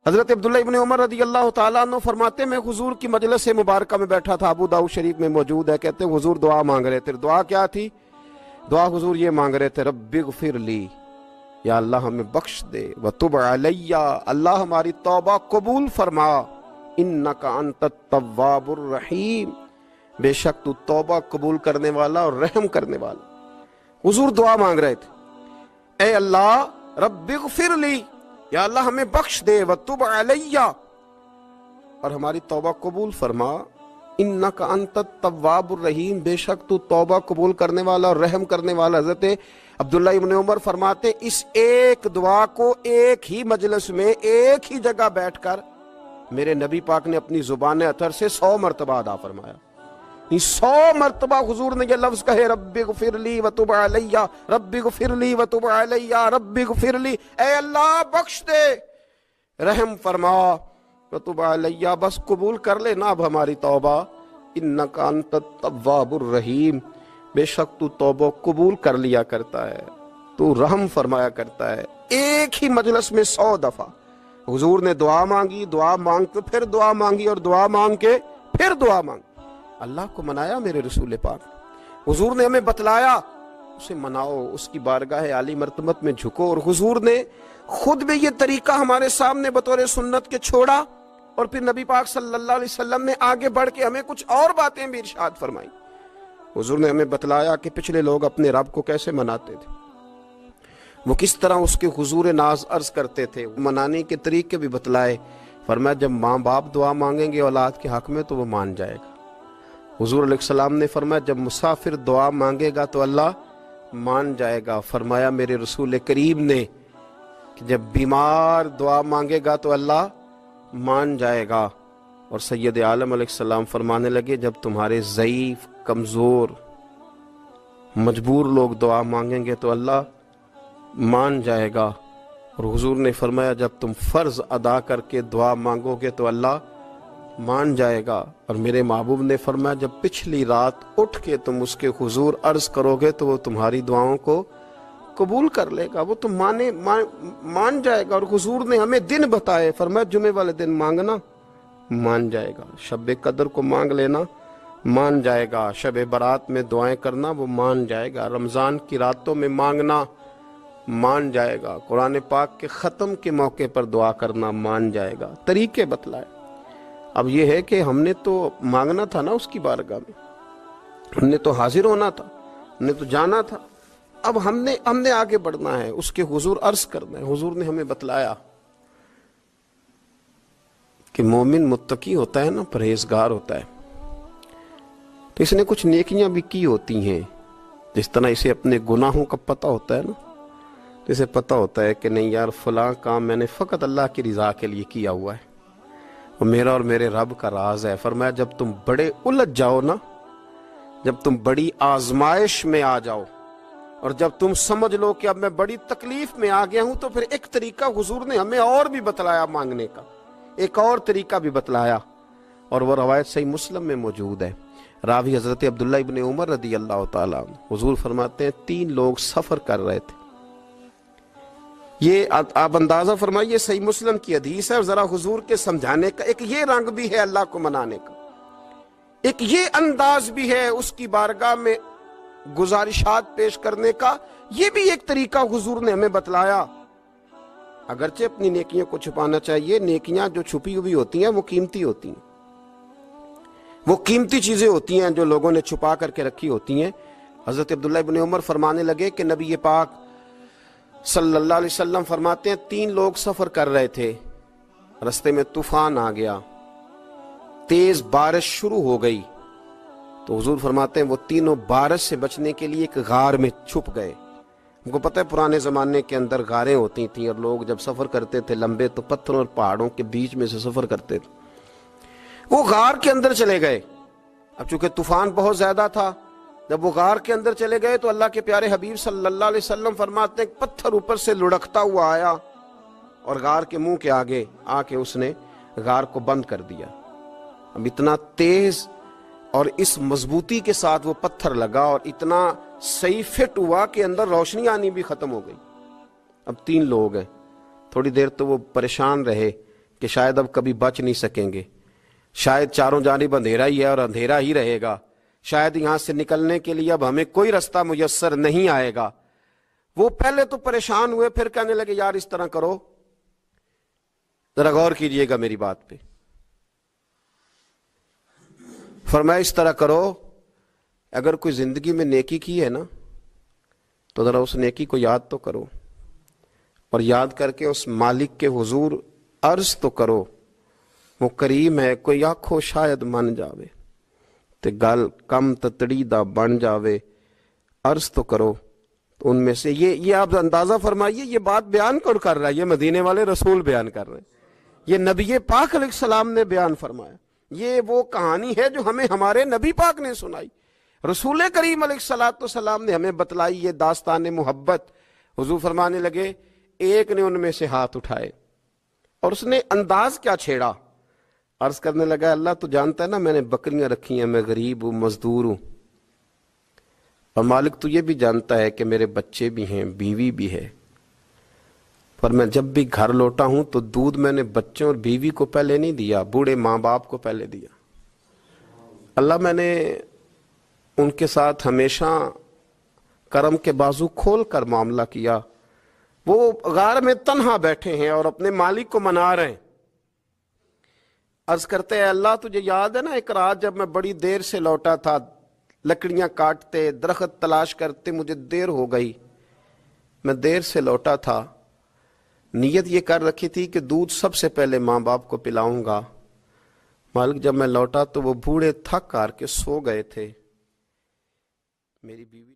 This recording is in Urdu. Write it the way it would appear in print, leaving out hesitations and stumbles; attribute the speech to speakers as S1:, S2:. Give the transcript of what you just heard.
S1: حضرت عبداللہ ابن عمر رضی اللہ تعالیٰ عنہ فرماتے میں حضور کی مجلس مبارکہ میں بیٹھا تھا، ابو داؤد شریف میں موجود ہے، کہتے ہیں حضور دعا مانگ رہے تھے۔ دعا کیا تھی؟ دعا حضور یہ مانگ رہے تھے، رب اغفر لی، یا اللہ ہمیں بخش دے، وتب علیہ، اللہ ہماری توبہ قبول فرما، انک انت التواب الرحیم، بے شک تو توبہ قبول کرنے والا اور رحم کرنے والا۔ حضور دعا مانگ رہے تھے، اے اللہ رب اغفر لی، یا اللہ ہمیں بخش دے، وتب علیہ، اور ہماری توبہ قبول فرما، انک انت التواب الرحیم، بے شک تو توبہ قبول کرنے والا اور رحم کرنے والا۔ حضرت عبداللہ ابن عمر فرماتے اس ایک دعا کو ایک ہی مجلس میں ایک ہی جگہ بیٹھ کر میرے نبی پاک نے اپنی زبان اطہر سے 100 مرتبہ ادا فرمایا۔ 100 مرتبہ حضور نے یہ لفظ کہے، رب اغفر لی وتب علیہ، رب اغفر لی وتب علیہ، رب اغفر لی، اے اللہ بخش دے، رحم فرما، وتب علیہ، بس قبول کر لے نا اب ہماری توبہ، انک انت التواب الرحیم، بے شک تو توبہ قبول کر لیا کرتا ہے، تو رحم فرمایا کرتا ہے۔ ایک ہی مجلس میں 100 دفعہ حضور نے دعا مانگی، دعا مانگ کے پھر دعا مانگی، اور دعا مانگ کے پھر دعا مانگی۔ اللہ کو منایا میرے رسول پاک، حضور نے ہمیں بتلایا، اسے مناؤ، اس کی بارگاہ عالی مرتبت میں جھکو، اور حضور نے خود بھی یہ طریقہ ہمارے سامنے بطور سنت کے چھوڑا، اور پھر نبی پاک صلی اللہ علیہ وسلم نے آگے بڑھ کے ہمیں کچھ اور باتیں بھی ارشاد فرمائی۔ حضور نے ہمیں بتلایا کہ پچھلے لوگ اپنے رب کو کیسے مناتے تھے، وہ کس طرح اس کے حضور ناز عرض کرتے تھے، منانے کے طریقے بھی بتلائے۔ فرمایا جب ماں باپ دعا مانگیں گے اولاد کے حق میں تو وہ مان جائے گا۔ حضور علیہ السلام نے فرمایا جب مسافر دعا مانگے گا تو اللہ مان جائے گا۔ فرمایا میرے رسول کریم نے کہ جب بیمار دعا مانگے گا تو اللہ مان جائے گا۔ اور سید عالم علیہ السلام فرمانے لگے جب تمہارے ضعیف، کمزور، مجبور لوگ دعا مانگیں گے تو اللہ مان جائے گا۔ اور حضور نے فرمایا جب تم فرض ادا کر کے دعا مانگو گے تو اللہ مان جائے گا۔ اور میرے محبوب نے فرمایا جب پچھلی رات اٹھ کے تم اس کے حضور عرض کرو گے تو وہ تمہاری دعاؤں کو قبول کر لے گا، وہ تم مان جائے گا۔ اور حضور نے ہمیں دن بتائے، فرمایا جمعے والے دن مانگنا مان جائے گا، شب قدر کو مانگ لینا مان جائے گا، شب برات میں دعائیں کرنا وہ مان جائے گا، رمضان کی راتوں میں مانگنا مان جائے گا، قرآن پاک کے ختم کے موقع پر دعا کرنا مان جائے گا۔ طریقے بتلائے۔ اب یہ ہے کہ ہم نے تو مانگنا تھا نا اس کی بارگاہ میں، ہم نے تو حاضر ہونا تھا، ہم نے تو جانا تھا، اب ہم نے آگے بڑھنا ہے، اس کے حضور عرض کرنا ہے۔ حضور نے ہمیں بتلایا کہ مومن متقی ہوتا ہے نا، پرہیزگار ہوتا ہے، تو اس نے کچھ نیکیاں بھی کی ہوتی ہیں، جس طرح اسے اپنے گناہوں کا پتہ ہوتا ہے نا، تو اسے پتہ ہوتا ہے کہ نہیں یار فلاں کام میں نے فقط اللہ کی رضا کے لیے کیا ہوا ہے، وہ میرا اور میرے رب کا راز ہے۔ فرمایا جب تم بڑے الجھ جاؤ نا، جب تم بڑی آزمائش میں آ جاؤ، اور جب تم سمجھ لو کہ اب میں بڑی تکلیف میں آ گیا ہوں، تو پھر ایک طریقہ حضور نے ہمیں اور بھی بتلایا مانگنے کا، ایک اور طریقہ بھی بتلایا، اور وہ روایت صحیح مسلم میں موجود ہے۔ راوی حضرت عبداللہ ابن عمر رضی اللہ تعالیٰ عنہ، حضور فرماتے ہیں 3 لوگ سفر کر رہے تھے، یہ آپ اندازہ فرمائیے صحیح مسلم کی حدیث ہے، اور ذرا حضور کے سمجھانے کا ایک یہ رنگ بھی ہے اللہ کو منانے کا، ایک یہ انداز بھی ہے اس کی بارگاہ میں گزارشات پیش کرنے کا، یہ بھی ایک طریقہ حضور نے ہمیں بتلایا۔ اگرچہ اپنی نیکیوں کو چھپانا چاہیے، نیکیاں جو چھپی ہوئی ہوتی ہیں وہ قیمتی ہوتی ہیں، وہ قیمتی چیزیں ہوتی ہیں جو لوگوں نے چھپا کر کے رکھی ہوتی ہیں۔ حضرت عبداللہ ابن عمر فرمانے لگے کہ نبی پاک صلی اللہ علیہ وسلم فرماتے ہیں 3 لوگ سفر کر رہے تھے، رستے میں طوفان آ گیا، تیز بارش شروع ہو گئی، تو حضور فرماتے ہیں وہ تینوں بارش سے بچنے کے لیے ایک غار میں چھپ گئے۔ ہم کو پتہ ہے پرانے زمانے کے اندر غاریں ہوتی تھیں، اور لوگ جب سفر کرتے تھے لمبے تو پتھروں اور پہاڑوں کے بیچ میں سے سفر کرتے تھے، وہ غار کے اندر چلے گئے۔ اب چونکہ طوفان بہت زیادہ تھا، جب وہ غار کے اندر چلے گئے تو اللہ کے پیارے حبیب صلی اللہ علیہ وسلم فرماتے ہیں پتھر اوپر سے لڑکتا ہوا آیا اور غار کے منہ کے آگے آ کے اس نے غار کو بند کر دیا۔ اب اتنا تیز اور اس مضبوطی کے ساتھ وہ پتھر لگا اور اتنا صحیح فٹ ہوا کہ اندر روشنی آنی بھی ختم ہو گئی۔ اب 3 لوگ ہیں، تھوڑی دیر تو وہ پریشان رہے کہ شاید اب کبھی بچ نہیں سکیں گے, شاید چاروں جانب اندھیرا ہی ہے اور اندھیرا ہی رہے گا, شاید یہاں سے نکلنے کے لیے اب ہمیں کوئی رستہ میسر نہیں آئے گا. وہ پہلے تو پریشان ہوئے, پھر کہنے لگے یار اس طرح کرو, ذرا غور کیجئے گا میری بات پہ. فرمایا اس طرح کرو, اگر کوئی زندگی میں نیکی کی ہے نا تو ذرا اس نیکی کو یاد تو کرو, اور یاد کر کے اس مالک کے حضور عرض تو کرو, وہ کریم ہے, کوئی آنکھو شاید من جاوے تے گل کم تتڑی دا بن جاوے, عرض تو کرو. تو ان میں سے یہ آپ اندازہ فرمائیے, یہ بات بیان کون کر رہا ہے؟ یہ مدینے والے رسول بیان کر رہے ہیں, یہ نبی پاک علیہ السلام نے بیان فرمایا. یہ وہ کہانی ہے جو ہمیں ہمارے نبی پاک نے سنائی, رسول کریم علیہ السلام نے ہمیں بتلائی, یہ داستان محبت. حضور فرمانے لگے, ایک نے ان میں سے ہاتھ اٹھائے اور اس نے انداز کیا چھیڑا, عرض کرنے لگا اللہ تو جانتا ہے نا میں نے بکریاں رکھی ہیں, میں غریب ہوں, مزدور ہوں, اور مالک تو یہ بھی جانتا ہے کہ میرے بچے بھی ہیں, بیوی بھی ہے, پر میں جب بھی گھر لوٹا ہوں تو دودھ میں نے بچوں اور بیوی کو پہلے نہیں دیا, بوڑھے ماں باپ کو پہلے دیا. اللہ میں نے ان کے ساتھ ہمیشہ کرم کے بازو کھول کر معاملہ کیا. وہ غار میں تنہا بیٹھے ہیں اور اپنے مالک کو منا رہے ہیں. عرض کرتے ہیں اللہ تجھے یاد ہے نا ایک رات جب میں بڑی دیر سے لوٹا تھا, لکڑیاں کاٹتے, درخت تلاش کرتے, مجھے دیر ہو گئی, میں دیر سے لوٹا تھا, نیت یہ کر رکھی تھی کہ دودھ سب سے پہلے ماں باپ کو پلاؤں گا. مالک جب میں لوٹا تو وہ بوڑھے تھک کر کے سو گئے تھے. میری بیوی